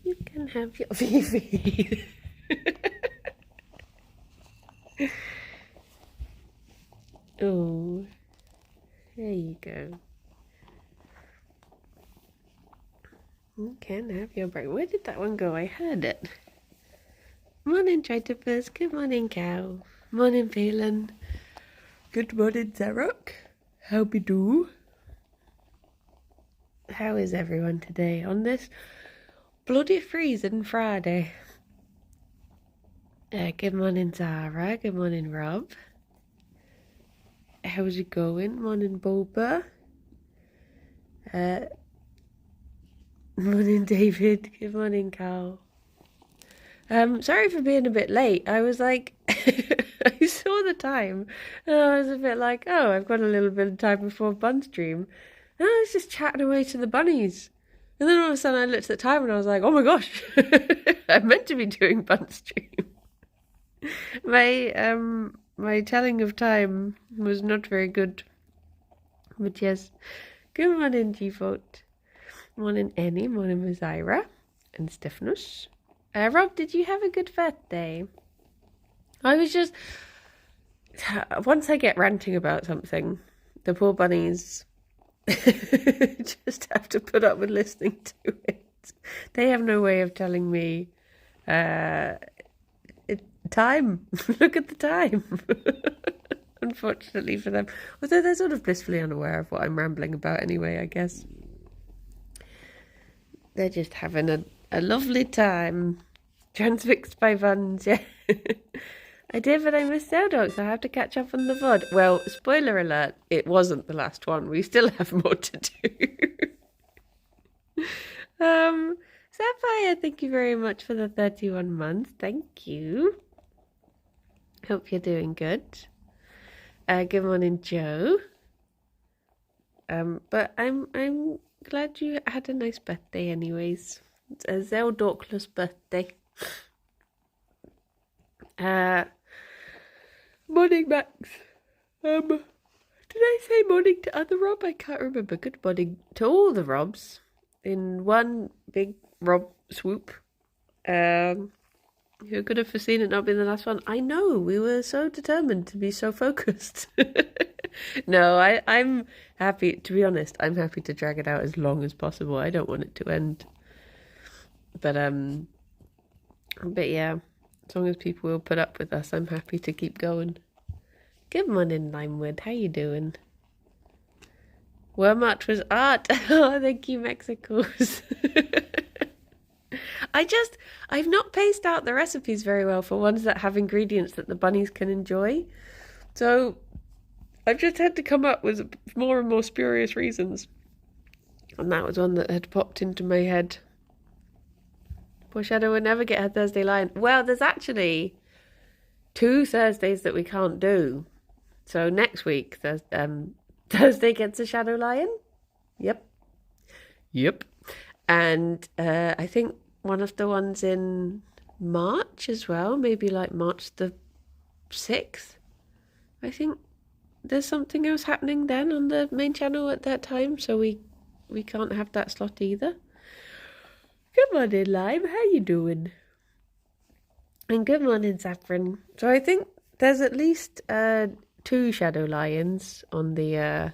You can have your Fifi. Oh, there you go. You can have your break. Where did that one go? I heard it. Morning, Tritopus. Good morning, cow. Morning, Phelan. Good morning, Zarok. How be do? How is everyone today on this bloody freezing Friday? Good morning, Zara. Good morning, Rob. How's it going? Morning, Boba. Morning, David. Good morning, Carl. Sorry for being a bit late. I was like, I saw the time, and I was a bit like, oh, I've got a little bit of time before bun stream, and I was just chatting away to the bunnies, and then all of a sudden I looked at the time and I was like, oh my gosh, I'm meant to be doing bun stream. My telling of time was not very good, but yes. Good morning, G-Vote. Morning, Annie. Morning, Mazaira and Stephanus. Rob, did you have a good birthday? I was just... Once I get ranting about something, the poor bunnies just have to put up with listening to it. They have no way of telling me time. Look at the time. Unfortunately for them. Although they're sort of blissfully unaware of what I'm rambling about anyway, I guess. They're just having a lovely time. Transfixed by buns, yeah. I did, but I missed out, so I have to catch up on the VOD. Well, spoiler alert, it wasn't the last one. We still have more to do. Sapphire, thank you very much for the 31 months. Thank you. Hope you're doing good. Good morning, Joe. But I'm glad you had a nice birthday anyways. It's a Zeldorkless birthday. Morning, Max. Did I say morning to other Rob? I can't remember. Good morning to all the Robs in one big Rob swoop. Who could have foreseen it not being the last one? I know, we were so determined to be so focused. No, I'm happy, to be honest, I'm happy to drag it out as long as possible. I don't want it to end. But yeah, as long as people will put up with us, I'm happy to keep going. Good morning, Limewood. How you doing? Worm art was art. Oh, thank you, Mexicos. I've not paced out the recipes very well for ones that have ingredients that the bunnies can enjoy. So I've just had to come up with more and more spurious reasons. And that was one that had popped into my head. Poor Shadow will never get her Thursday Lion. Well, there's actually 2 Thursdays that we can't do. So next week, Thursday gets a Shadow Lion. Yep. And I think one of the ones in March as well, maybe like March the 6th. I think there's something else happening then on the main channel at that time, so we can't have that slot either. Good morning, Lime. How you doing? And good morning, Saffron. So I think there's at least 2 Shadow Lions on the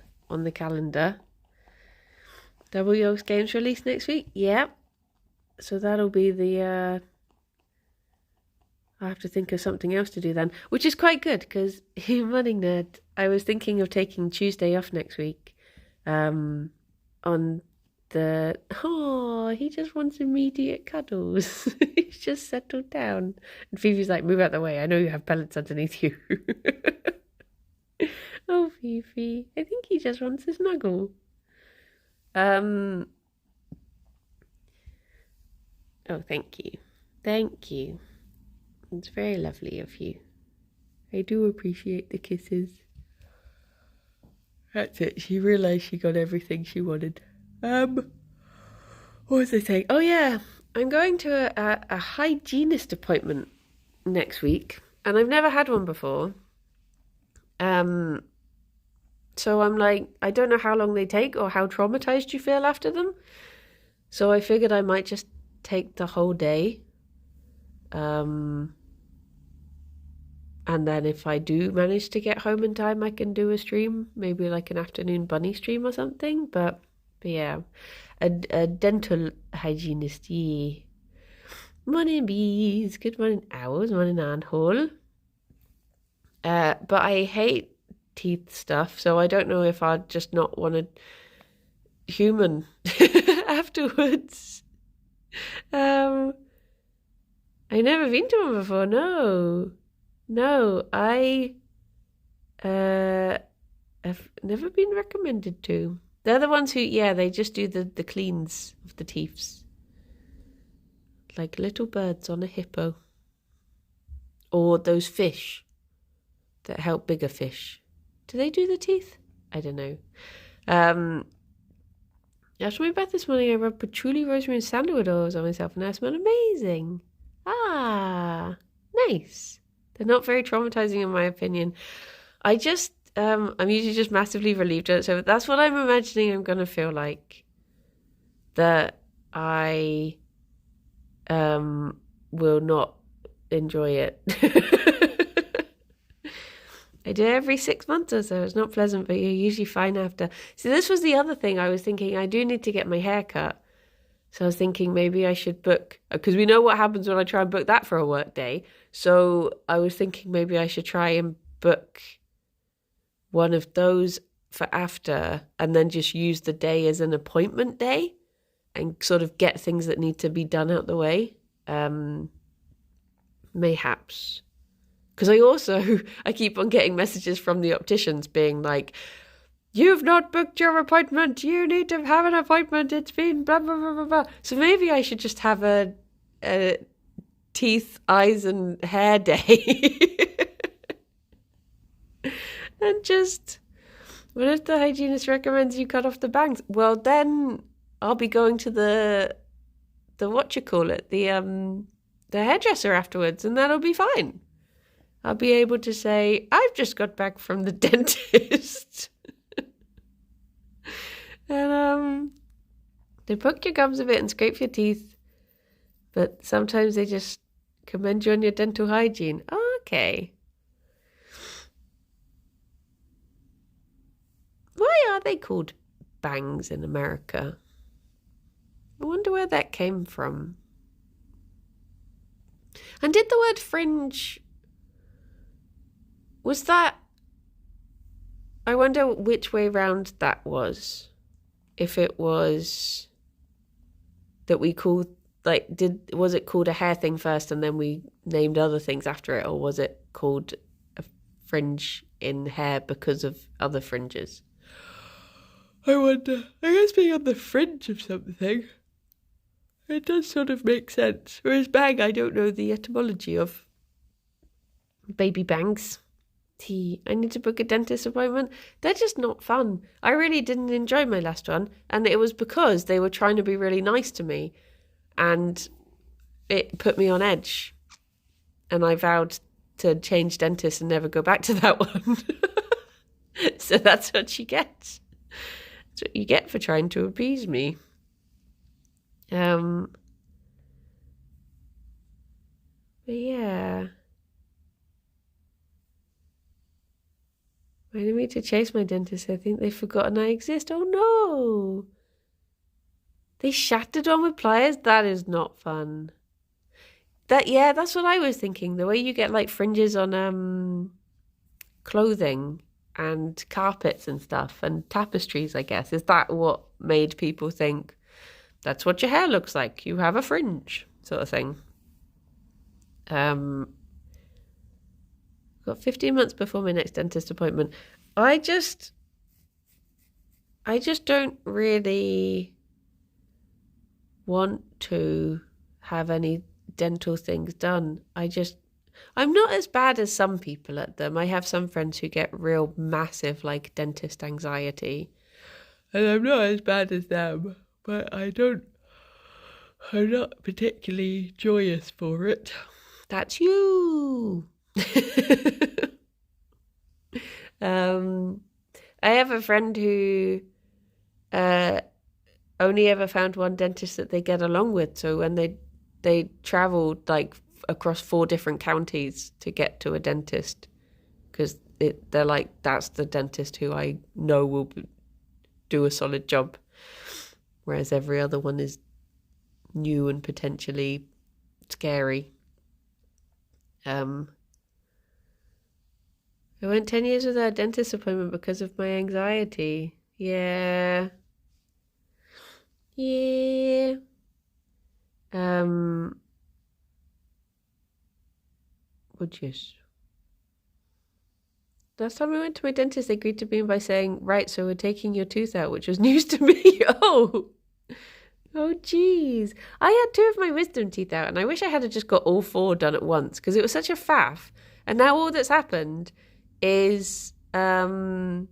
calendar. Double Yolks Games release next week? Yeah. So that'll be the... I'll have to think of something else to do then. Which is quite good, because, Morning Nerd, I was thinking of taking Tuesday off next week. On the... Oh, he just wants immediate cuddles. He's just settled down. And Phoebe's like, move out the way. I know you have pellets underneath you. Oh, Fifi. I think he just wants a snuggle. Oh, thank you. Thank you. It's very lovely of you. I do appreciate the kisses. That's it. She realised she got everything she wanted. What was I saying? Oh, yeah. I'm going to a hygienist appointment next week. And I've never had one before. So I'm like, I don't know how long they take or how traumatized you feel after them. So I figured I might just take the whole day. And then if I do manage to get home in time, I can do a stream, maybe like an afternoon bunny stream or something. But yeah, a dental hygienist, yeah. Morning bees, good morning owls, morning Anhole. But I hate teeth stuff, so I don't know if I'd just not want a human afterwards. I never been to one before. No, I have never been recommended to. They're the ones who, yeah, they just do the cleans of the teeths, like little birds on a hippo, or those fish that help bigger fish. Do they do the teeth? I don't know. After my bath this morning, I rubbed patchouli, rosemary, and sandalwood oils on myself, and I smell amazing. Ah, nice. They're not very traumatizing, in my opinion. I'm usually just massively relieved at it, so that's what I'm imagining I'm going to feel like. That I will not enjoy it. I do it every 6 months or so. It's not pleasant, but you're usually fine after. So this was the other thing I was thinking. I do need to get my hair cut. So I was thinking maybe I should book, because we know what happens when I try and book that for a work day. So I was thinking maybe I should try and book one of those for after, and then just use the day as an appointment day and sort of get things that need to be done out the way. Mayhaps. Because I keep on getting messages from the opticians being like, you've not booked your appointment. You need to have an appointment. It's been blah, blah, blah, blah, blah. So maybe I should just have a teeth, eyes and hair day. And just, what if the hygienist recommends you cut off the bangs? Well, then I'll be going to the hairdresser afterwards, and that'll be fine. I'll be able to say, I've just got back from the dentist. And they poke your gums a bit and scrape your teeth. But sometimes they just commend you on your dental hygiene. Oh, okay. Why are they called bangs in America? I wonder where that came from. And did the word fringe... Was that... I wonder which way round that was. If it was that we called... was it called a hair thing first and then we named other things after it? Or was it called a fringe in hair because of other fringes? I wonder. I guess being on the fringe of something, it does sort of make sense. Whereas bang, I don't know the etymology of. Baby bangs. I need to book a dentist appointment. They're just not fun. I really didn't enjoy my last one, and it was because they were trying to be really nice to me, and it put me on edge. And I vowed to change dentists and never go back to that one. So that's what you get. That's what you get for trying to appease me. But yeah. I didn't mean to chase my dentist. I think they've forgotten I exist. Oh no! They shattered one with pliers? That is not fun. That's what I was thinking. The way you get like fringes on clothing and carpets and stuff and tapestries, I guess. Is that what made people think that's what your hair looks like? You have a fringe, sort of thing. Got 15 months before my next dentist appointment. I just don't really want to have any dental things done. I'm not as bad as some people at them. I have some friends who get real massive like dentist anxiety. And I'm not as bad as them, but I'm not particularly joyous for it. That's you. I have a friend who only ever found one dentist that they get along with. So when they traveled like across 4 different counties to get to a dentist, because they're like, that's the dentist who I know will do a solid job, whereas every other one is new and potentially scary. I went 10 years without a dentist appointment because of my anxiety. Yeah. Yeah. But yes. Last time I went to my dentist, they greeted me by saying, right, so we're taking your tooth out, which was news to me. Oh, geez. I had 2 of my wisdom teeth out, and I wish I had just got all 4 done at once, because it was such a faff. And now all that's happened is I've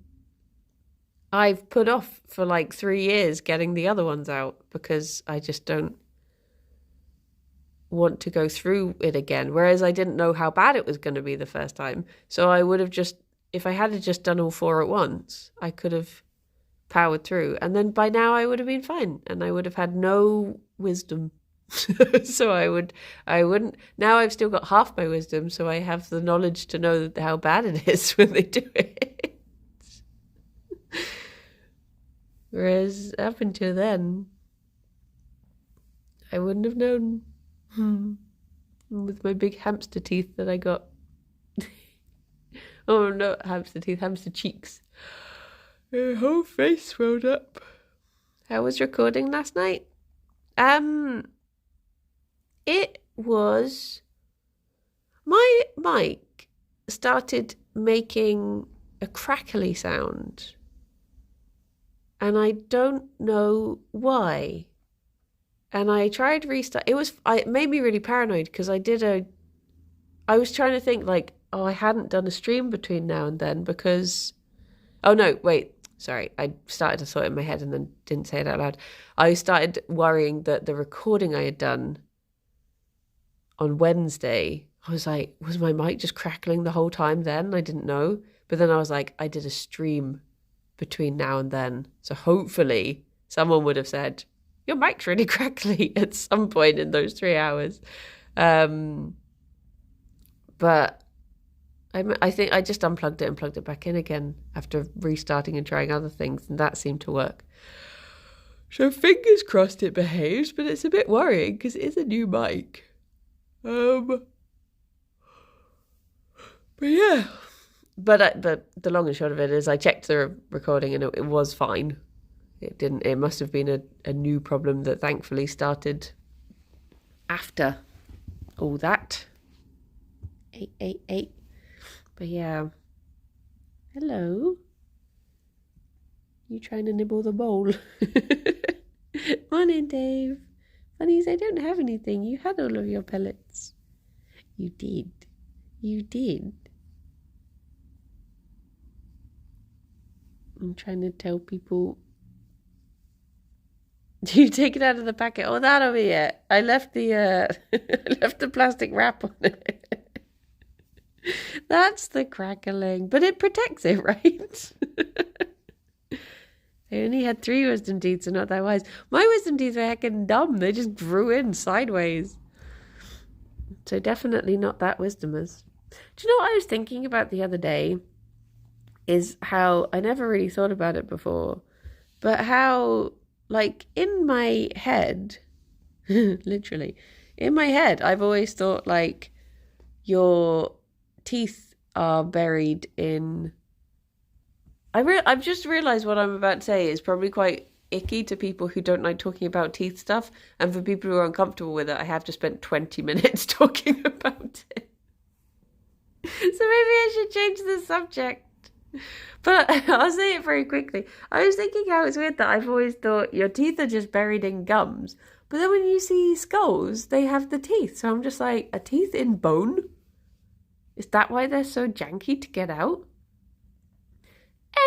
put off for like 3 years getting the other ones out, because I just don't want to go through it again. Whereas I didn't know how bad it was going to be the first time. So I would have just, if I had just done all 4 at once, I could have powered through. And then by now I would have been fine, and I would have had no wisdom. So I wouldn't, now I've still got half my wisdom, so I have the knowledge to know how bad it is when they do it. Whereas up until then, I wouldn't have known. With my big hamster teeth that I got. Oh, no, hamster teeth, hamster cheeks. My whole face swelled up. How was recording last night? It was... My mic started making a crackly sound. And I don't know why. And I tried restart. It made me really paranoid, because I was trying to think like, oh, I hadn't done a stream between now and then because, oh no, wait, sorry. I started to thought in my head and then didn't say it out loud. I started worrying that the recording I had done on Wednesday, I was like, was my mic just crackling the whole time then? I didn't know. But then I was like, I did a stream between now and then. So hopefully someone would have said, your mic's really crackly at some point in those 3 hours. But I think I just unplugged it and plugged it back in again after restarting and trying other things, and that seemed to work. So fingers crossed it behaves, but it's a bit worrying because it is a new mic. But yeah. But the long and short of it is I checked the recording and it was fine. It must have been a new problem that thankfully started after all that. 888. But yeah. Hello. You trying to nibble the bowl? Morning, Dave. Funnies, I don't have anything. You had all of your pellets. You did. You did. I'm trying to tell people. Do you take it out of the packet? Oh, that'll be it. I left the I left the plastic wrap on it. That's the crackling, but it protects it, right? I only had 3 wisdom teeth, so not that wise. My wisdom teeth were heckin' dumb. They just grew in sideways. So definitely not that wisdomers. Do you know what I was thinking about the other day? Is how I never really thought about it before, but how, like, in my head, literally, in my head, I've always thought, like, your teeth are buried in... I've just realised what I'm about to say is probably quite icky to people who don't like talking about teeth stuff, and for people who are uncomfortable with it, I have to spend 20 minutes talking about it. So maybe I should change the subject. But I'll say it very quickly. I was thinking how it's weird that I've always thought your teeth are just buried in gums. But then when you see skulls, they have the teeth. So I'm just like, are teeth in bone? Is that why they're so janky to get out?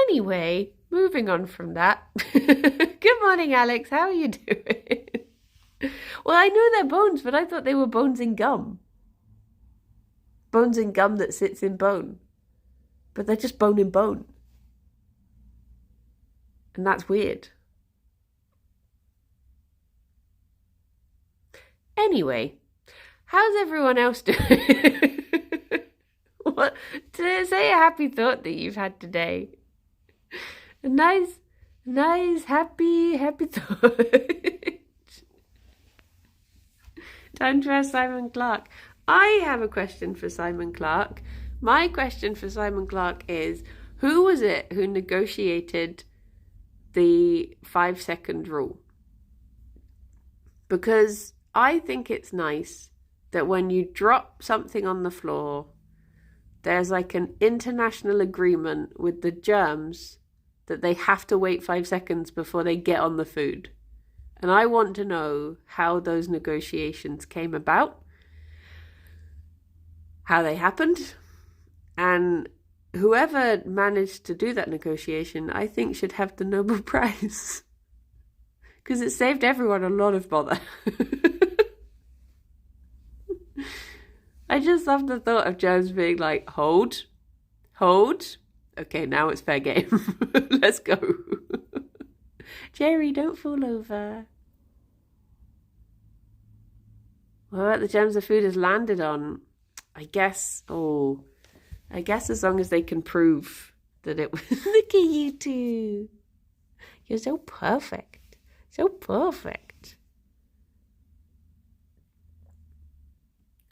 Anyway, moving on from that. Good morning, Alex. How are you doing? Well, I know they're bones, but I thought they were bones in gum. Bones in gum that sits in bone. But they're just bone in bone. And that's weird. Anyway, how's everyone else doing? What? Say a happy thought that you've had today. A nice, happy thought. Time to ask Simon Clark. I have a question for Simon Clark. My question for Simon Clark is, who was it who negotiated the 5-second rule? Because I think it's nice that when you drop something on the floor, there's like an international agreement with the germs that they have to wait 5 seconds before they get on the food. And I want to know how those negotiations came about, how they happened, and whoever managed to do that negotiation, I think should have the Nobel Prize. Because it saved everyone a lot of bother. I just love the thought of germs being like, hold. Okay, now it's fair game. Let's go. Gerry, don't fall over. What about the germs the food has landed on? I guess as long as they can prove that it was... Look at you two. You're so perfect. So perfect.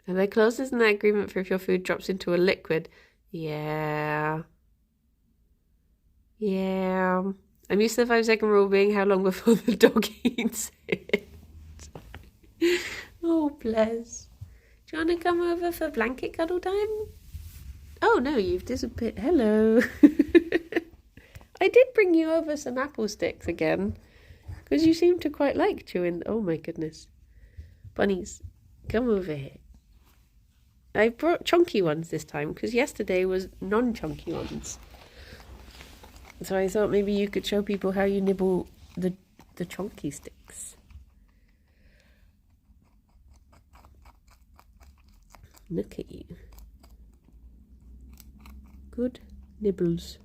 Are there clauses in that agreement for if your food drops into a liquid? Yeah. I'm used to the 5-second rule being how long before the dog eats it. Oh, bless. Do you want to come over for blanket cuddle time? Oh, no, you've disappeared. Hello. I did bring you over some apple sticks again, because you seem to quite like chewing. Oh, my goodness. Bunnies, come over here. I brought chunky ones this time, because yesterday was non-chunky ones. So I thought maybe you could show people how you nibble the chunky sticks. Look at you. Good nibbles.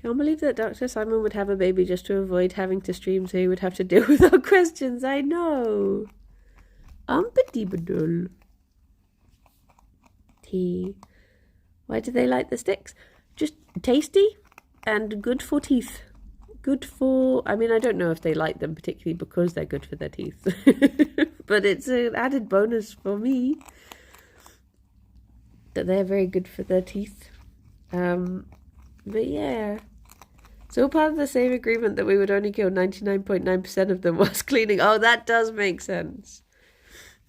Can't believe that Dr. Simon would have a baby just to avoid having to stream, so he would have to deal with our questions. I know. Umpity-badul. Tea. Why do they like the sticks? Just tasty and good for teeth. Good for... I mean, I don't know if they like them particularly because they're good for their teeth. But it's an added bonus for me that they're very good for their teeth. But yeah. So part of the same agreement that we would only kill 99.9% of them whilst cleaning. Oh, that does make sense.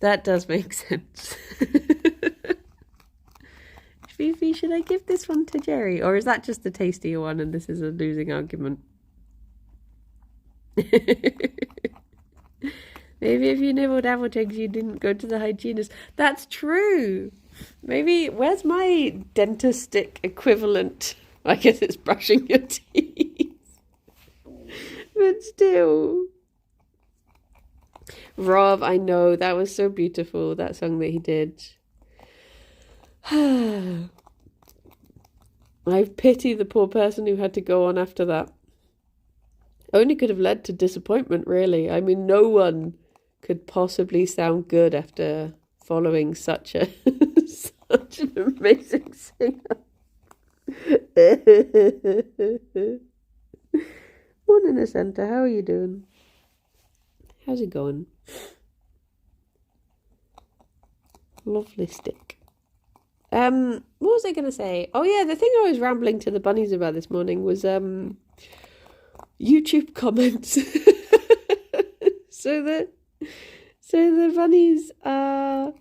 That does make sense. Fifi, should I give this one to Gerry? Or is that just the tastier one and this is a losing argument? Maybe if you nibbled apple chunks, you didn't go to the hygienist. That's true. Maybe, where's my dentist stick equivalent? I guess it's brushing your teeth. But still. Rob, I know, that was so beautiful, that song that he did. I pity the poor person who had to go on after that. Only could have led to disappointment, really. I mean, no one could possibly sound good after following such an amazing singer. Morning, Ascenta. How are you doing? How's it going? Lovely stick. What was I going to say? Oh yeah, the thing I was rambling to the bunnies about this morning was YouTube comments. So the bunnies are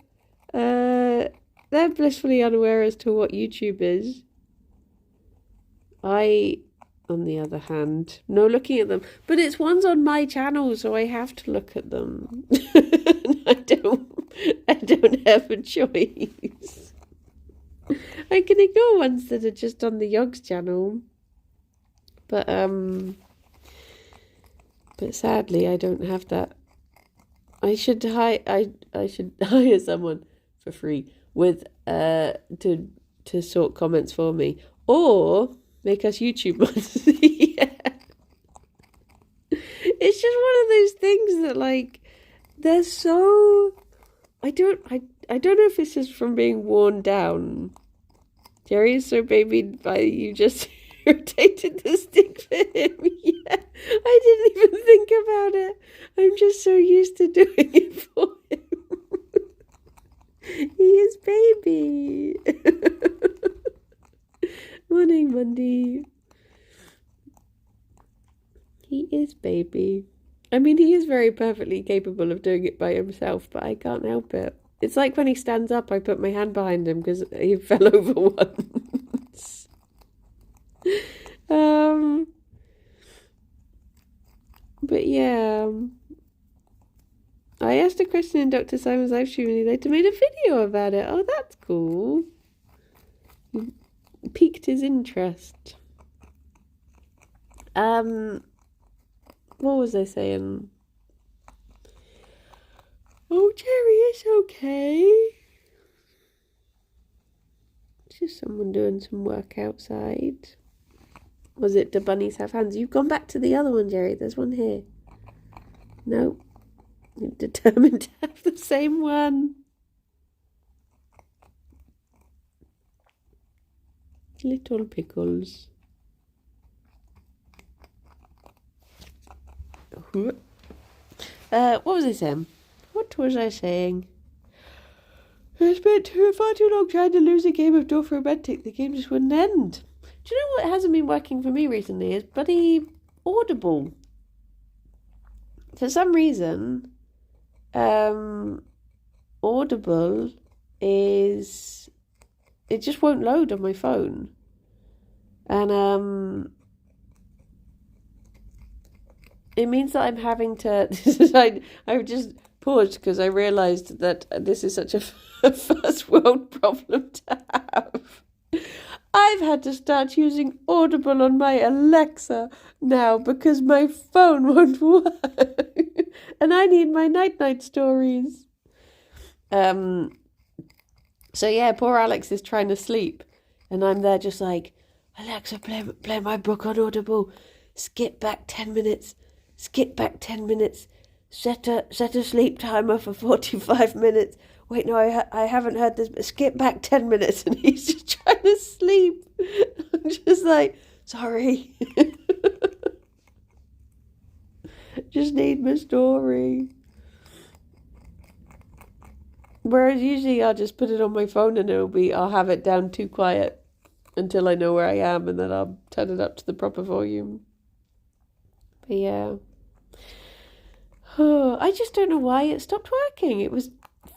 they're blissfully unaware as to what YouTube is. I, on the other hand, no looking at them, but it's ones on my channel, so I have to look at them. I don't have a choice. I can ignore ones that are just on the Yogs channel, but sadly I don't have that. I should hire someone for free with to sort comments for me, or make us YouTube ones. Yeah. It's just one of those things that, like, they're so... I don't know if it's just from being worn down. Gerry is so babied by you just rotated the stick for him. Yeah, I didn't even think about it. I'm just so used to doing it for him. He is baby. Morning, Monday. He is baby. I mean, he is very perfectly capable of doing it by himself, but I can't help it. It's like when he stands up, I put my hand behind him because he fell over once. But yeah, I asked a question in Dr. Simon's live stream and he later made a video about it. Oh, that's cool. Piqued his interest. What was I saying? Oh, Gerry, it's okay. It's just someone doing some work outside. Was it Do Bunnies Have Hands? You've gone back to the other one, Gerry. There's one here. No. You're determined to have the same one. Little pickles. What was I saying? What was I saying? I spent far too long trying to lose a game of Dwarf Romantic. The game just wouldn't end. Do you know what hasn't been working for me recently? Is bloody Audible. For some reason, Audible is... It just won't load on my phone. And it means that I'm having to... I've just paused because I realised that this is such a first world problem to have. I've had to start using Audible on my Alexa now because my phone won't work. And I need my night stories. So yeah, poor Alex is trying to sleep. And I'm there just like, Alexa, play my book on Audible. Skip back 10 minutes. Skip back 10 minutes. Set a sleep timer for 45 minutes. Wait, no, I haven't heard this, but skip back 10 minutes. And he's just trying to sleep. I'm just like, sorry. Just need my story. Whereas usually I'll just put it on my phone and I'll have it down too quiet until I know where I am, and then I'll turn it up to the proper volume. But yeah. Oh, I just don't know why it stopped working. It was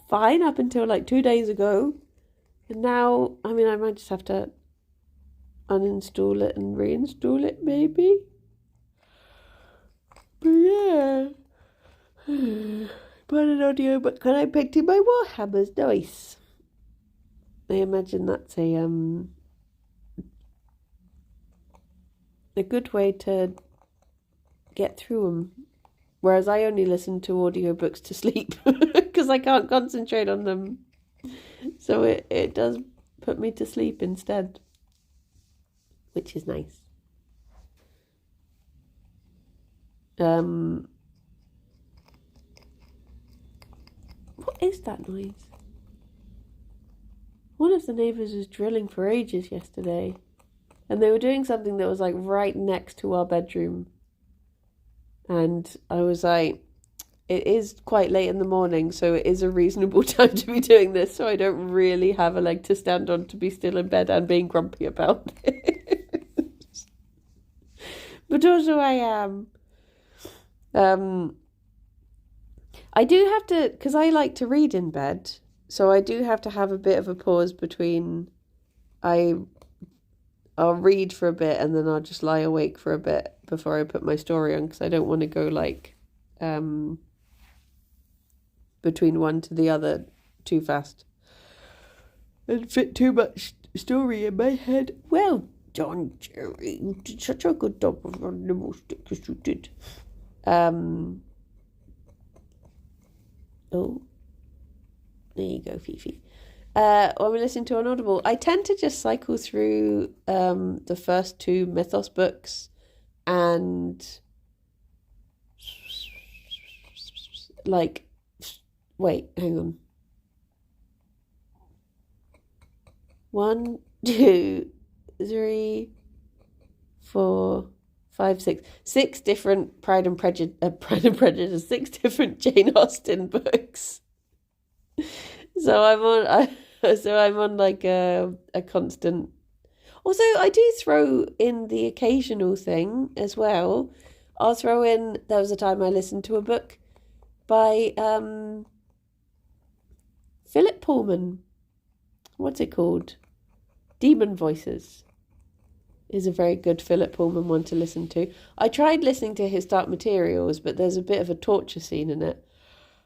fine up until like 2 days ago. And now, I mean, I might just have to uninstall it and reinstall it maybe. But yeah. But an audio book, and I picked in my Warhammers. Nice. I imagine that's a good way to get through them. Whereas I only listen to audiobooks to sleep because I can't concentrate on them. So it does put me to sleep instead, which is nice. What is that noise? One of the neighbours was drilling for ages yesterday. And they were doing something that was like right next to our bedroom. And I was like, it is quite late in the morning, so it is a reasonable time to be doing this. So I don't really have a leg to stand on to be still in bed and being grumpy about it. But also I am. I do have to, because I like to read in bed, so I do have to have a bit of a pause between I'll read for a bit and then I'll just lie awake for a bit before I put my story on, because I don't want to go like between one to the other too fast and fit too much story in my head. Well done, Gerry. You did such a good job of running the most as you did. Oh, there you go, Fifi. When we listen to an Audible, I tend to just cycle through the first 2 Mythos books and like Wait, hang on. 1, 2, 3, 4, 5, 6. 6 different Pride and Prejudice, 6 different Jane Austen books. So I'm on like a constant. Also, I do throw in the occasional thing as well. I'll throw in. There was a time I listened to a book by Philip Pullman. What's it called? Demon Voices is a very good Philip Pullman one to listen to. I tried listening to his Dark Materials, but there's a bit of a torture scene in it.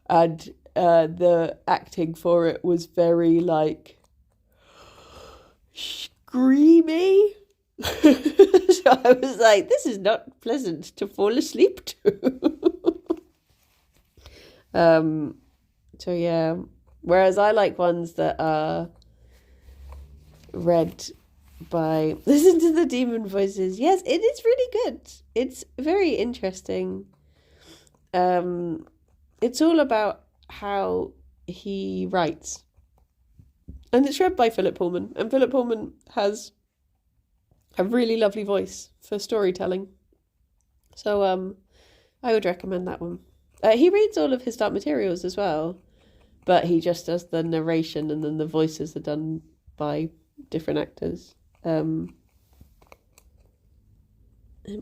And the acting for it was very, like, screamy. So I was like, this is not pleasant to fall asleep to. So yeah. Whereas I like ones that are read by... Listen to the Demon Voices. Yes, it is really good. It's very interesting. It's all about how he writes. And it's read by Philip Pullman. And Philip Pullman has a really lovely voice for storytelling. So I would recommend that one. He reads all of his Dark Materials as well. But he just does the narration, and then the voices are done by different actors. Let me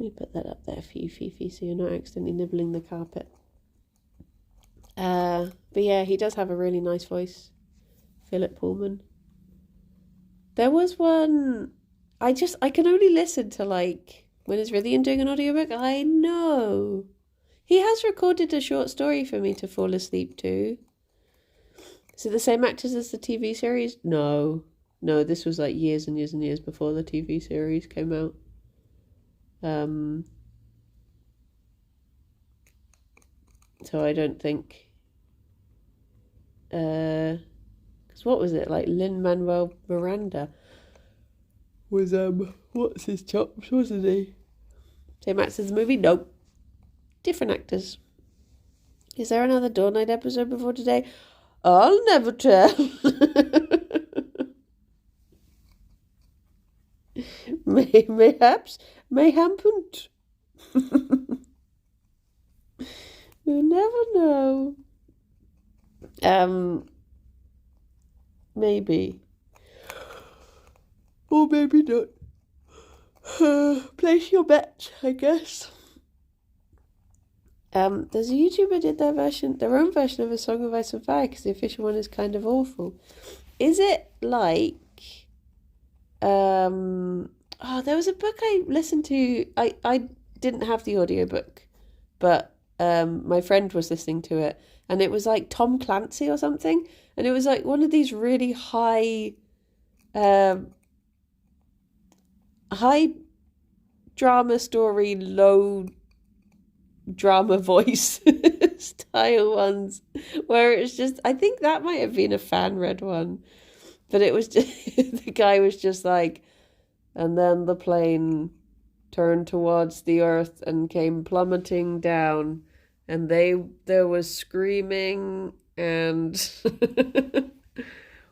put that up there for you, Fifi, so you're not accidentally nibbling the carpet. But yeah, he does have a really nice voice, Philip Pullman. There was one, I can only listen to, like, when it's Rithian doing an audiobook. I know. He has recorded a short story for me to fall asleep to. Is it the same actors as the TV series? No, this was like years and years and years before the TV series came out. So I don't think... Because what was it? Like, Lin-Manuel Miranda was, what's his chops, wasn't he? Same actors as the movie? Nope. Different actors. Is there another Dawn Night episode before today? I'll never tell. Mayhaps, mayhampn't. You never know. Maybe. Or maybe not. Place your bets, I guess. There's a YouTuber did their own version of A Song of Ice and Fire, because the official one is kind of awful. Is it like, there was a book I listened to. I didn't have the audiobook, but my friend was listening to it, and it was like Tom Clancy or something, and it was like one of these really high drama story, low drama voice style ones, where it's just, I think that might have been a fan read one, but it was just the guy was just like, and then the plane turned towards the earth and came plummeting down, and there was screaming and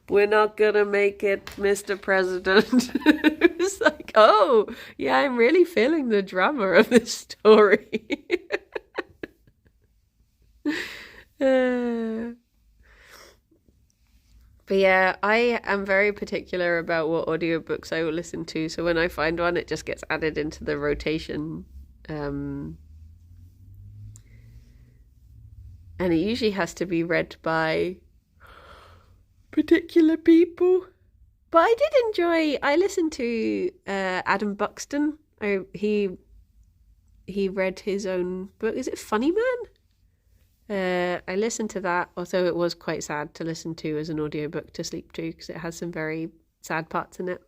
we're not gonna make it, Mr. President. It was like, oh yeah, I'm really feeling the drama of this story. But yeah, I am very particular about what audiobooks I will listen to. So when I find one, it just gets added into the rotation. And it usually has to be read by particular people. But I listened to Adam Buxton. He read his own book. Is it Funny Man? I listened to that, although it was quite sad to listen to as an audiobook to sleep to, because it has some very sad parts in it.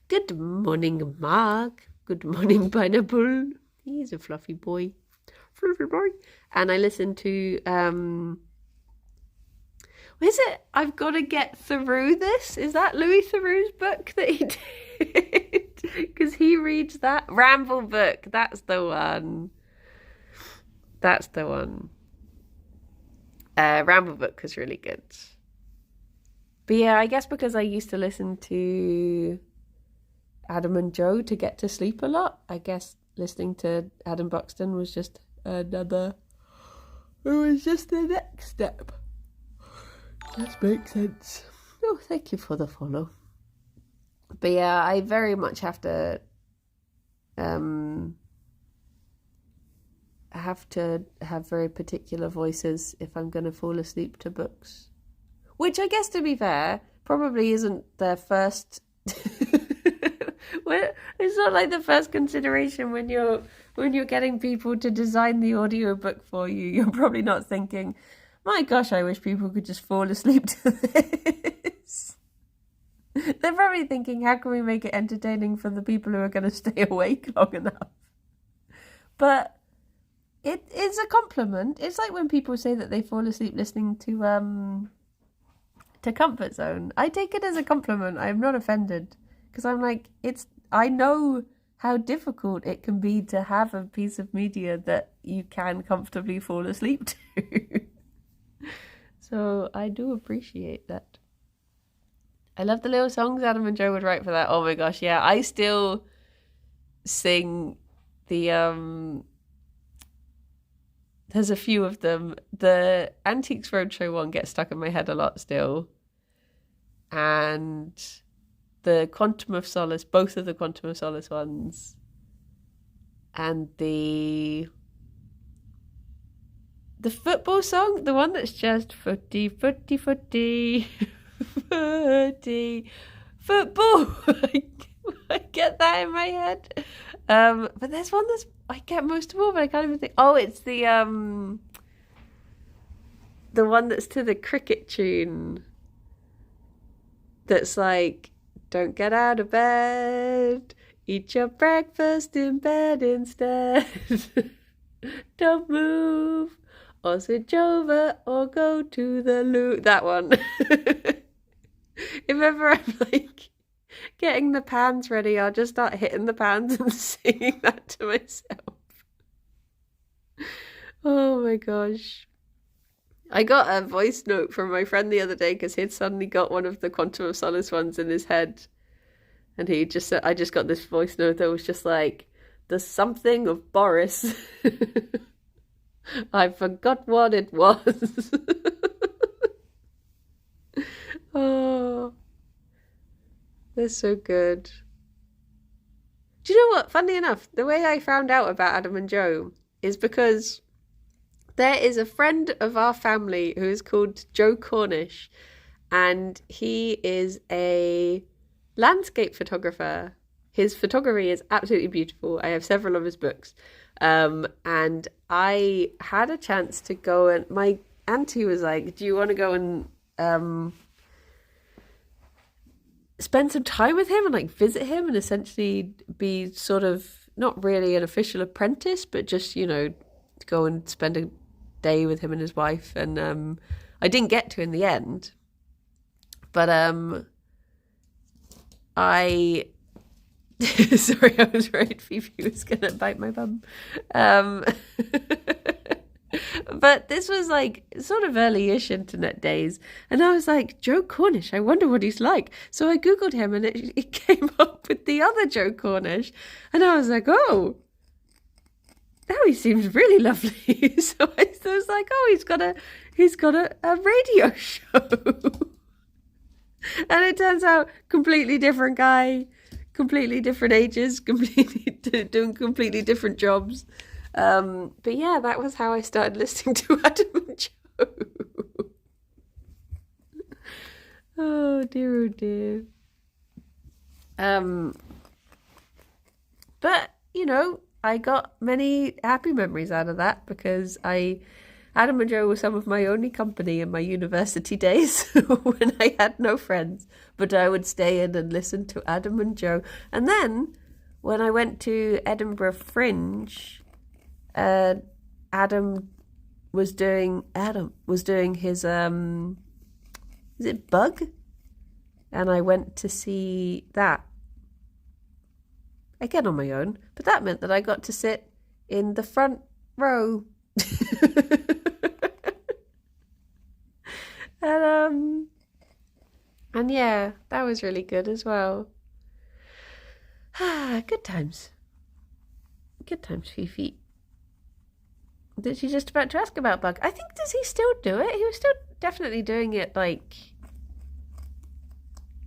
Good morning, Mark. Good morning, Pineapple. He's a fluffy boy. Fluffy boy. And I listened to, what is it? I've Got to Get Through This. Is that Louis Theroux's book that he did? Because he reads that. Ramble book. That's the one. Ramble Book was really good. But yeah, I guess because I used to listen to Adam and Joe to get to sleep a lot, I guess listening to Adam Buxton was just the next step. Just makes sense. Oh, thank you for the follow. But yeah, I very much have to have very particular voices if I'm going to fall asleep to books. Which I guess, to be fair, probably isn't their first... It's not like the first consideration when you're getting people to design the audiobook for you. You're probably not thinking, my gosh, I wish people could just fall asleep to this. They're probably thinking, how can we make it entertaining for the people who are going to stay awake long enough? But it's a compliment. It's like when people say that they fall asleep listening to Comfort Zone. I take it as a compliment. I'm not offended, because I'm like, I know how difficult it can be to have a piece of media that you can comfortably fall asleep to. So I do appreciate that. I love the little songs Adam and Joe would write for that. Oh my gosh, yeah. I still sing the there's a few of them. The Antiques Roadshow one gets stuck in my head a lot still. And the Quantum of Solace, both of the Quantum of Solace ones. And the football song, the one that's just footy, footy, footy, footy, football. I get that in my head. But there's one that's, I get most of all, but I can't even think. Oh, it's the one that's to the cricket tune. That's like, don't get out of bed, eat your breakfast in bed instead. Don't move, or switch over, or go to the loo. That one. If ever I'm like getting the pans ready, I'll just start hitting the pans and singing that to myself. Oh my gosh. I got a voice note from my friend the other day because he'd suddenly got one of the Quantum of Solace ones in his head. And he just said, I just got this voice note that was just like, there's something of Boris. I forgot what it was. Oh, they're so good. Do you know what? Funny enough, the way I found out about Adam and Joe is because there is a friend of our family who is called Joe Cornish, and he is a landscape photographer. His photography is absolutely beautiful. I have several of his books. And I had a chance to go, and my auntie was like, do you want to go and spend some time with him and like visit him and essentially be sort of not really an official apprentice, but just, you know, go and spend a day with him and his wife. And I didn't get to in the end, but I sorry, I was worried Phoebe was gonna bite my bum. But this was like sort of early-ish internet days, and I was like, Joe Cornish, I wonder what he's like. So I googled him, and it came up with the other Joe Cornish, and I was like, oh, now he seems really lovely. So I was like, oh, he's got a radio show. And it turns out completely different guy, completely different ages, completely doing completely different jobs. But yeah, that was how I started listening to Adam and Joe. Oh dear, oh dear. But you know, I got many happy memories out of that because Adam and Joe were some of my only company in my university days when I had no friends, but I would stay in and listen to Adam and Joe. And then when I went to Edinburgh Fringe, Adam was doing his is it Bug? And I went to see that again on my own, but that meant that I got to sit in the front row. And and yeah, that was really good as well. Good times. Good times, Fifi. Did she just about to ask about Bug? I think, does he still do it? He was still definitely doing it like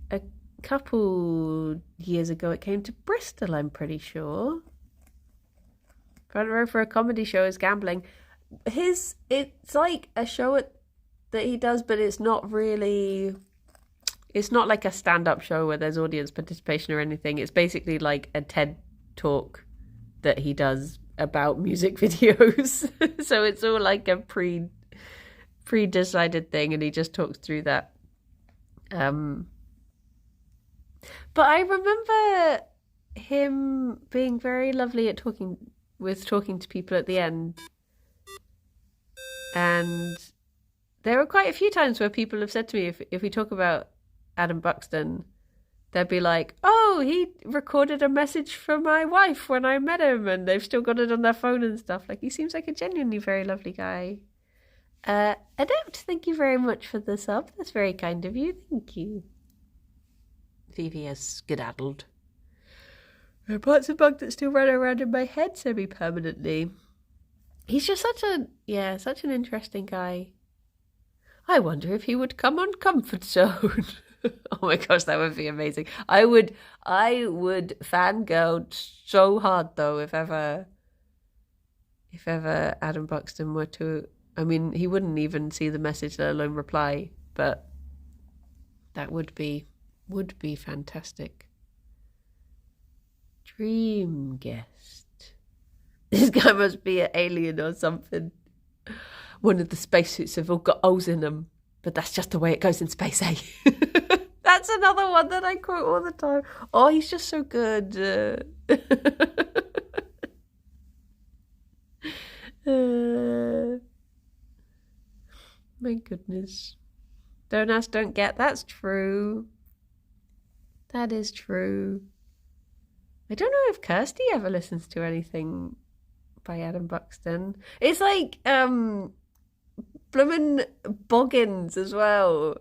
a couple years ago. It came to Bristol, I'm pretty sure. Front row for a comedy show is gambling. It's like a show that he does, but it's not really. It's not like a stand-up show where there's audience participation or anything. It's basically like a TED talk that he does about music videos. So it's all like a pre-decided thing, and he just talks through that. But I remember him being very lovely at talking to people at the end. And there were quite a few times where people have said to me, if we talk about Adam Buxton, they'd be like, oh, he recorded a message for my wife when I met him, and they've still got it on their phone and stuff. Like, he seems like a genuinely very lovely guy. Adept, thank you very much for the sub. That's very kind of you. Thank you. Phoebe has skedaddled. There are parts of Bug that still run around in my head semi-permanently. He's just such an interesting guy. I wonder if he would come on Comfort Zone. Oh my gosh, that would be amazing. I would fangirl so hard though if ever Adam Buxton were to. I mean, he wouldn't even see the message, let alone reply. But that would be fantastic. Dream guest. This guy must be an alien or something. One of the spacesuits have all got holes in them, but that's just the way it goes in space, eh? That's another one that I quote all the time. Oh, he's just so good. My goodness. Don't ask, don't get. That's true. That is true. I don't know if Kirsty ever listens to anything by Adam Buxton. It's like bloomin' Boggins as well.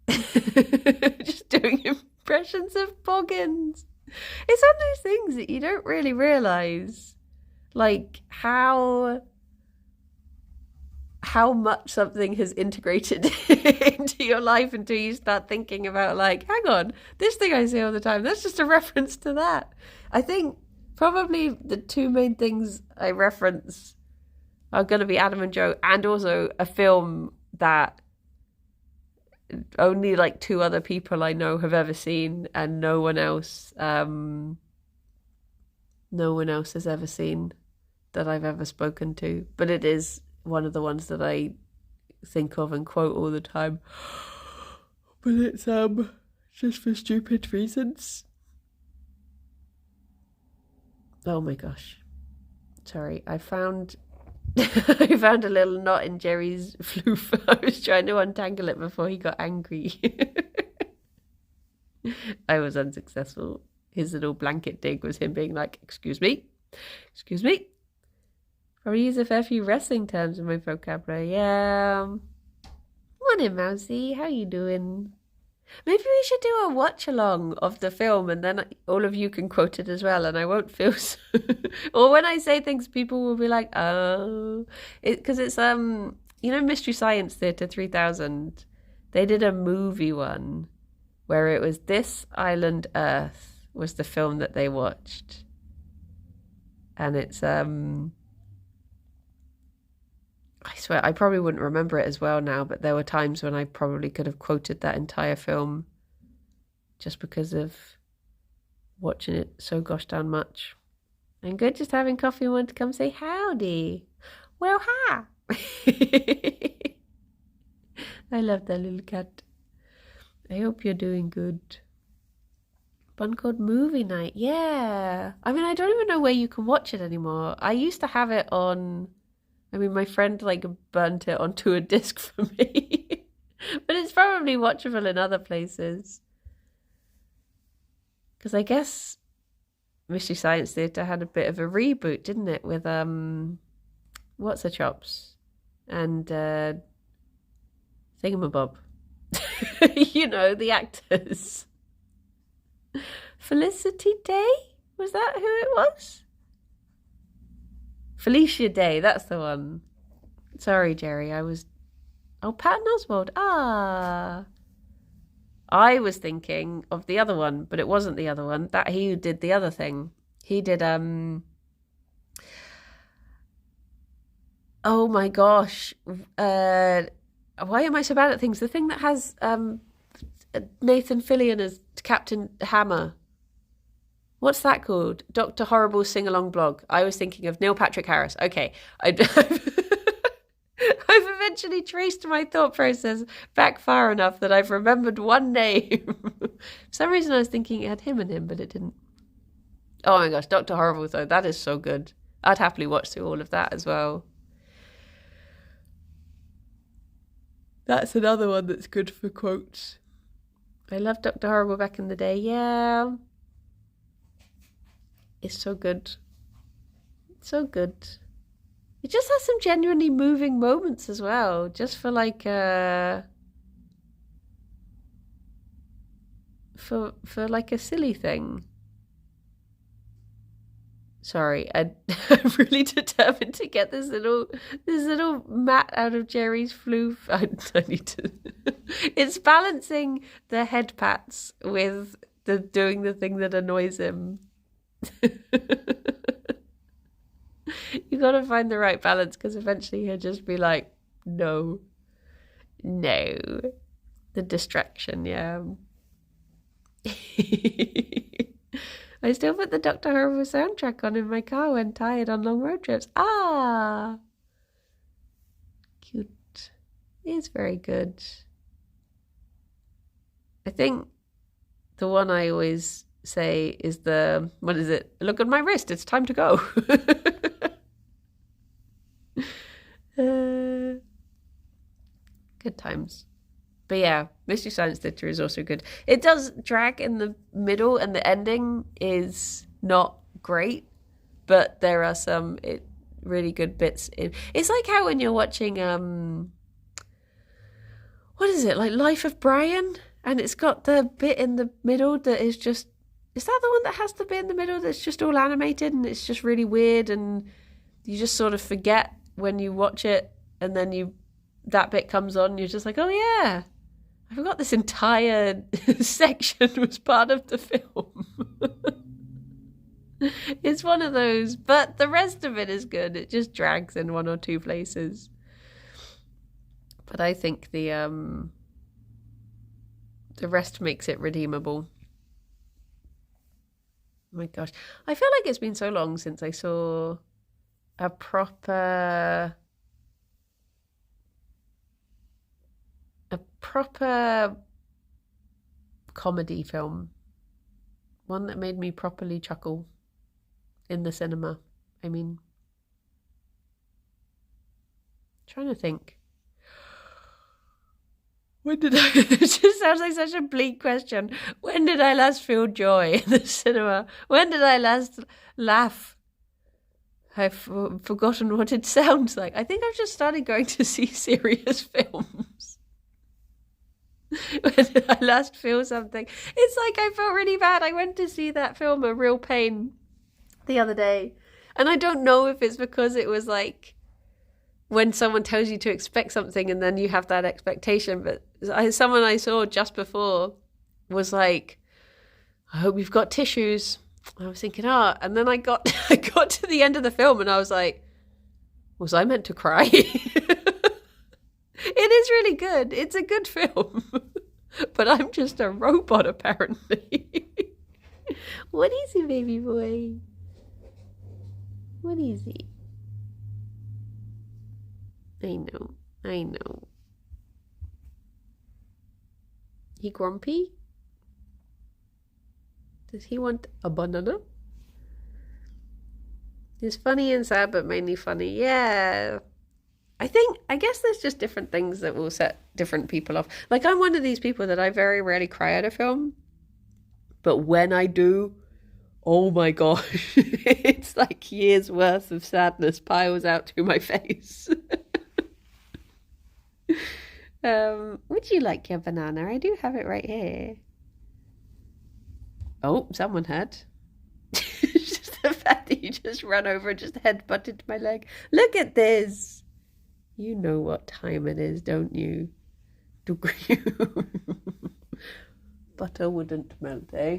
Just doing impressions of Boggins. It's one of those things that you don't really realise, like how much something has integrated into your life until you start thinking about, like, hang on, this thing I say all the time, that's just a reference to that. I think probably the two main things I reference are going to be Adam and Joe, and also a film that only like two other people I know have ever seen, and no one else has ever seen that I've ever spoken to. But it is one of the ones that I think of and quote all the time. But it's just for stupid reasons. Oh my gosh. Sorry, I found a little knot in Gerry's floof. I was trying to untangle it before he got angry. I was unsuccessful. His little blanket dig was him being like, excuse me. Probably use a fair few wrestling terms in my vocabulary. Yeah. Morning, Mousy. How you doing? Maybe we should do a watch along of the film, and then all of you can quote it as well, and I won't feel so... Or when I say things, people will be like, oh, because it's Mystery Science Theater 3000. They did a movie one where it was This Island Earth was the film that they watched, and it's I swear, I probably wouldn't remember it as well now, but there were times when I probably could have quoted that entire film just because of watching it so gosh darn much. And good, just having coffee and wanted to come say howdy. Well, hi. I love that little cat. I hope you're doing good. One called Movie Night. Yeah. I mean, I don't even know where you can watch it anymore. I used to have it on... I mean, my friend burnt it onto a disc for me. But it's probably watchable in other places. Because I guess Mystery Science Theatre had a bit of a reboot, didn't it? With What's-her-chops and thingamabob. You know, the actors. Felicity Day? Was that who it was? Felicia Day, that's the one. Sorry, Gerry, Oh, Patton Oswalt. Ah. I was thinking of the other one, but it wasn't the other one. That he who did the other thing. He did, oh my gosh. Why am I so bad at things? The thing that has Nathan Fillion as Captain Hammer. What's that called? Dr. Horrible's sing-along blog. I was thinking of Neil Patrick Harris. Okay. I've eventually traced my thought process back far enough that I've remembered one name. For some reason I was thinking it had him and him, but it didn't. Oh my gosh, Dr. Horrible though, that is so good. I'd happily watch through all of that as well. That's another one that's good for quotes. I loved Dr. Horrible back in the day. Yeah. It's so good. So good. It just has some genuinely moving moments as well. Just for like for like a silly thing. Sorry, I'm really determined to get this little mat out of Gerry's floof. I need to. It's balancing the head pats with doing the thing that annoys him. You got to find the right balance because eventually he'll just be like, no. The distraction, yeah. I still put the Dr. Horrible soundtrack on in my car when tired on long road trips. Ah! Cute. It's very good. I think the one I always say is what is it? Look at my wrist, it's time to go. Good times. But yeah, Mystery Science Theater is also good. It does drag in the middle and the ending is not great, but there are some really good bits in. It's like how when you're watching what is it, like Life of Brian, and it's got the bit in the middle that is just, is that the one that has the bit in the middle that's just all animated and it's just really weird and you just sort of forget when you watch it, and then that bit comes on and you're just like, oh yeah, I forgot this entire section was part of the film. It's one of those, but the rest of it is good. It just drags in one or two places. But I think the rest makes it redeemable. Oh my gosh. I feel like it's been so long since I saw a proper comedy film. One that made me properly chuckle in the cinema. I mean, trying to think. When did I... It just sounds like such a bleak question. When did I last feel joy in the cinema? When did I last laugh? I've forgotten what it sounds like. I think I've just started going to see serious films. When did I last feel something? It's like I felt really bad. I went to see that film, A Real Pain, the other day. And I don't know if it's because it was like when someone tells you to expect something and then you have that expectation. But someone I saw just before was like, I hope you've got tissues. I was thinking, and then I got to the end of the film and I was like, was I meant to cry? It is really good. It's a good film. But I'm just a robot, apparently. What is he, baby boy? What is he? I know. He grumpy? Does he want a banana? He's funny and sad, but mainly funny. Yeah. I guess there's just different things that will set different people off. Like, I'm one of these people that I very rarely cry at a film. But when I do, oh my gosh, it's like years worth of sadness piles out through my face. Would you like your banana? I do have it right here. Oh, someone had. It's just the fact that you just ran over and just headbutted my leg. Look at this. You know what time it is, don't you? Butter wouldn't melt, eh?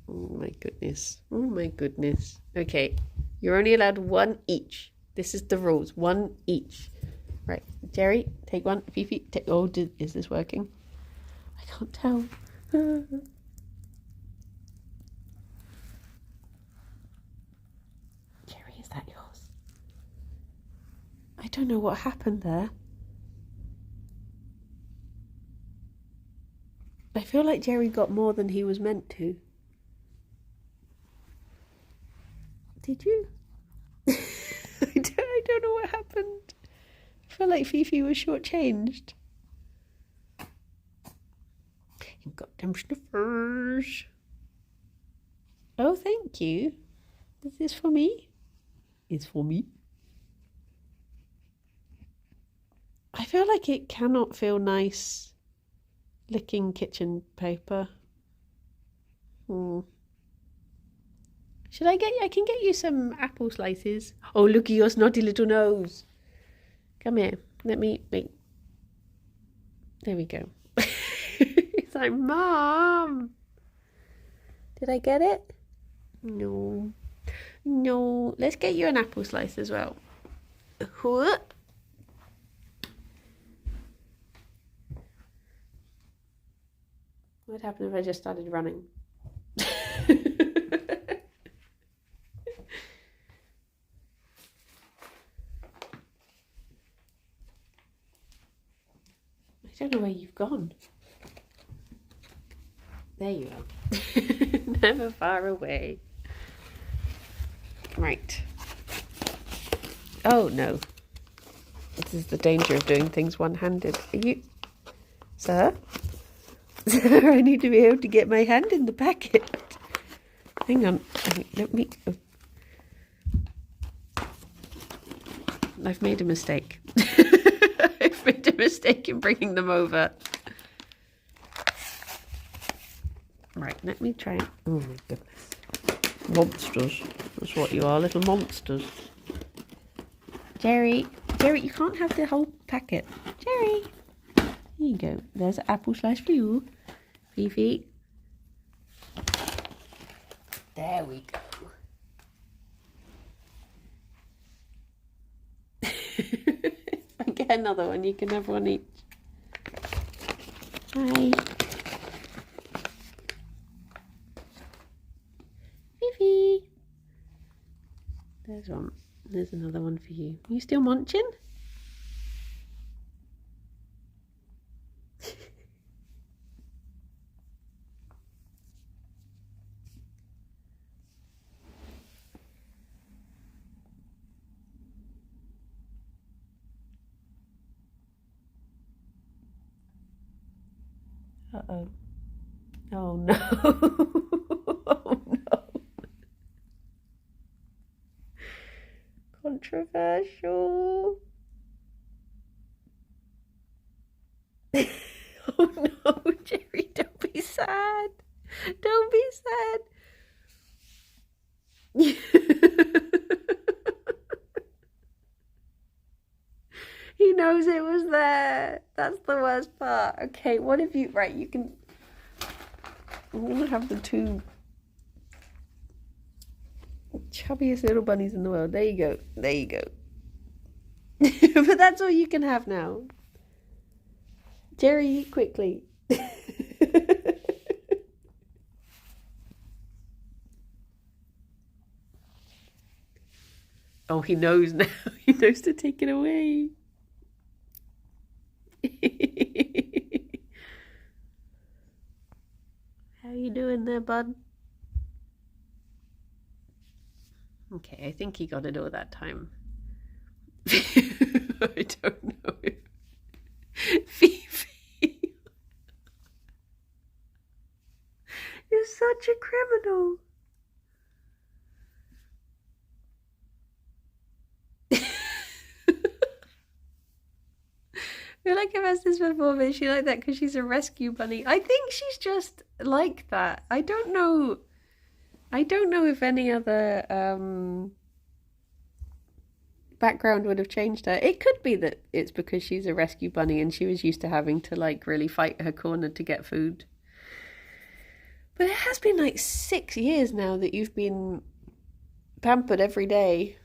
Oh my goodness. Oh my goodness. Okay, you're only allowed one each. This is the rules. One each. Right, Gerry, take one. Fifi, take. Oh, is this working? I can't tell. Gerry, is that yours? I don't know what happened there. I feel like Gerry got more than he was meant to. Did you? I don't know what happened. I feel like Fifi was shortchanged. You've got them sniffers. Oh, thank you. Is this for me? It's for me. I feel like it cannot feel nice licking kitchen paper. Should I get you? I can get you some apple slices. Oh, look at your snotty little nose. Come here. Let me make. There we go. It's like, Mom. Did I get it? No. No. Let's get you an apple slice as well. What would happen if I just started running? I don't know where you've gone. There you are. Never far away. Right. Oh no. This is the danger of doing things one-handed. Are you... Sir? Sir, I need to be able to get my hand in the packet. Hang on. Let me... Oh. I've made a mistake. I've made a mistake in bringing them over. Right, let me try. Oh my goodness. Monsters. That's what you are, little monsters. Gerry, you can't have the whole packet. Gerry. Here you go. There's an apple slice for you. Fifi. There we go. I get another one. You can have one each. Hi. Fifi. There's one. There's another one for you. Are you still munching? Uh-oh. Oh no. Oh no. Controversial. Oh no, Gerry, don't be sad. Don't be sad. He knows it was there. That's the worst part. Okay, what if you... Right, you can... I'm going to have the two chubbiest little bunnies in the world. There you go. There you go. But that's all you can have now. Gerry, eat quickly. Oh, he knows now. He knows to take it away. How you doing there, bud? Okay, I think he got it all that time. I don't know if... Fifi. You're such a criminal. feel like I've asked this before, but is she like that because she's a rescue bunny? I think she's just like that. I don't know. I don't know if any other background would have changed her. It could be that it's because she's a rescue bunny and she was used to having to like really fight her corner to get food. But it has been like 6 years now that you've been pampered every day.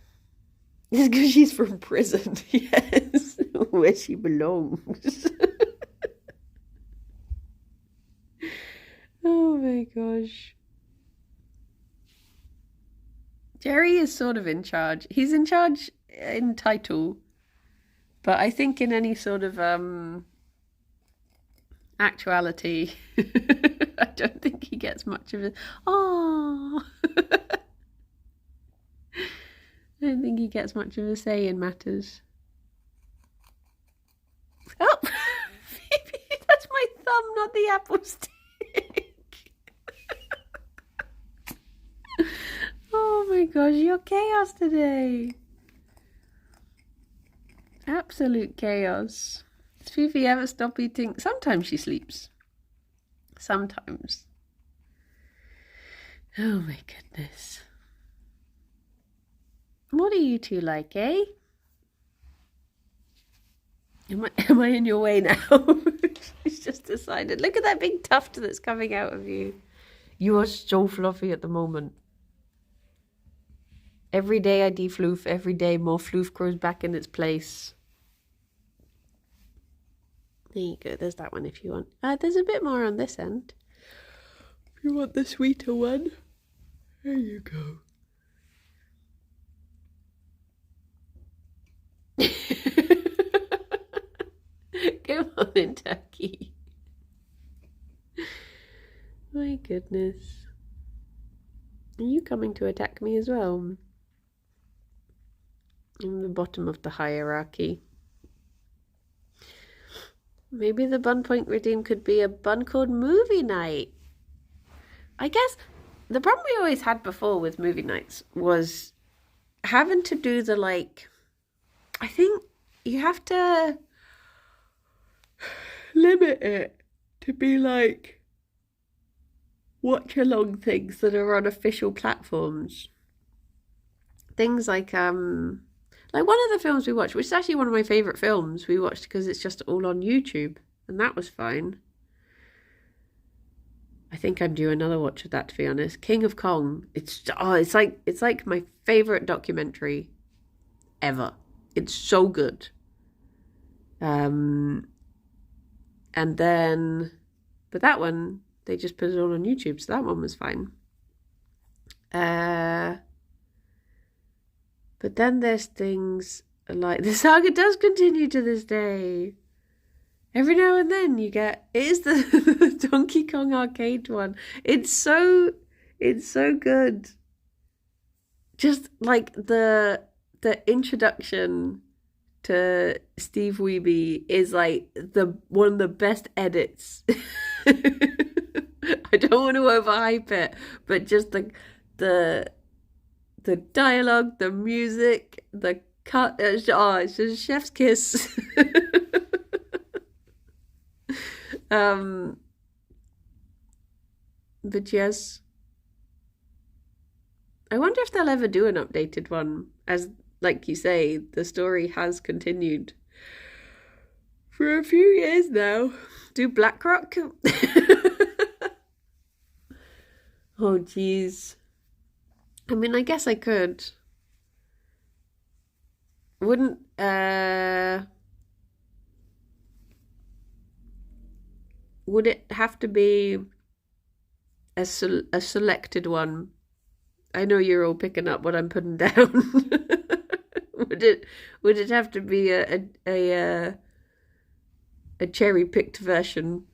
It's because she's from prison, yes, where she belongs. Oh my gosh. Gerry is sort of in charge. He's in charge in title, but I think in any sort of actuality, I don't think he gets much of it. Oh, I don't think he gets much of a say in matters. Oh, Phoebe, that's my thumb, not the apple stick. Oh my gosh, you're chaos today. Absolute chaos. Does Fifi ever stop eating? Sometimes she sleeps. Sometimes. Oh my goodness. What are you two like, eh? Am I in your way now? She's just decided. Look at that big tuft that's coming out of you. You are so fluffy at the moment. Every day I defloof, every day more floof grows back in its place. There you go, there's that one if you want. There's a bit more on this end. If you want the sweeter one, there you go. Come on in, Turkey. My goodness. Are you coming to attack me as well? I'm the bottom of the hierarchy. Maybe the bun point redeem could be a bun called movie night. I guess the problem we always had before with movie nights was having to do the like, I think you have to limit it to be like watch along things that are on official platforms. Things like one of the films we watched, which is actually one of my favourite films we watched because it's just all on YouTube, and that was fine. I think I'm due another watch of that, to be honest. King of Kong. It's like my favourite documentary ever. It's so good. And then, but that one, they just put it all on YouTube, so that one was fine. But then there's things like the saga does continue to this day. Every now and then you get, it is the Donkey Kong arcade one. It's so good. Just like the introduction to Steve Wiebe is like one of the best edits. I don't want to overhype it, but just the dialogue, the music, the cut. It's just a chef's kiss. But yes, I wonder if they'll ever do an updated one. As like you say, the story has continued for a few years now. Do BlackRock? Oh, geez. I mean, I guess I could. Wouldn't, would it have to be a selected one? I know you're all picking up what I'm putting down. Would it have to be a cherry-picked version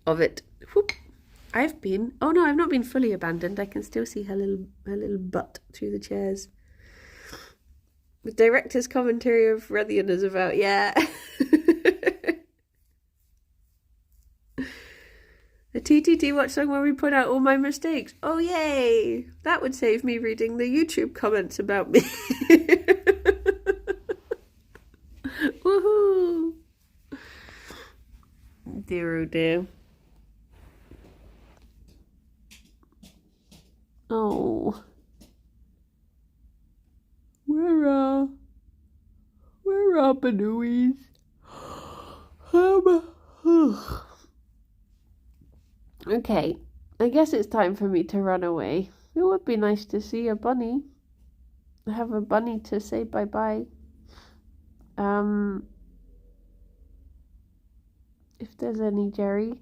of it? Whoop. Oh no, I've not been fully abandoned. I can still see her little butt through the chairs. The director's commentary of Ffion is about, yeah. A TTT watch song where we put out all my mistakes. Oh, yay! That would save me reading the YouTube comments about me. Woohoo! Dear oh dear. Oh. Where are Banooies? Okay, I guess it's time for me to run away. It would be nice to see a bunny. Have a bunny to say bye-bye. If there's any Gerry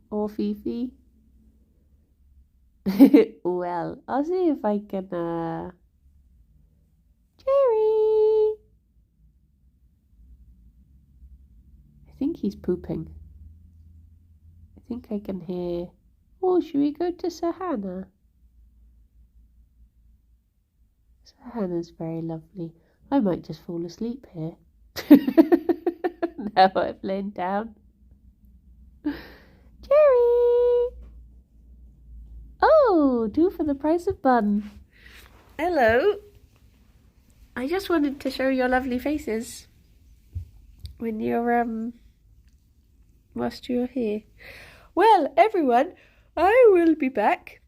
or Fifi. Well, I'll see if I can, Gerry! I think he's pooping. I think I can hear... Oh, should we go to Sir Hannah? Sir Hannah's very lovely. I might just fall asleep here. Now I've lain down. Gerry! Oh, 2 for the price of bun. Hello. I just wanted to show your lovely faces when you're, whilst you're here. Well, everyone, I will be back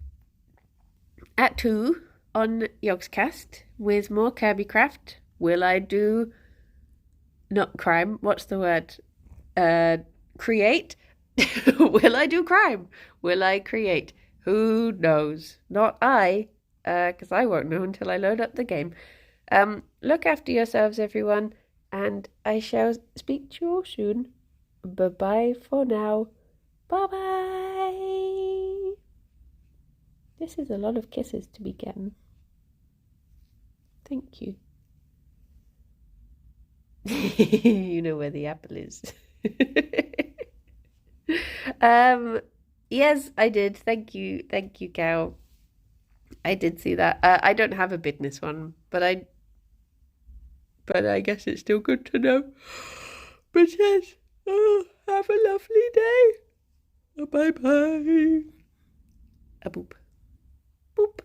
at 2 on Yogscast with more Kirby Craft. Will I do... not crime, what's the word? Create? Will I do crime? Will I create? Who knows? Not I, because I won't know until I load up the game. Look after yourselves, everyone, and I shall speak to you all soon. Bye-bye for now. Bye-bye. This is a lot of kisses to be getting. Thank you. You know where the apple is. Yes, I did. Thank you, Cal. I did see that. I don't have a business one, but I guess it's still good to know. But yes, have a lovely day. Bye bye. A boop. Boop.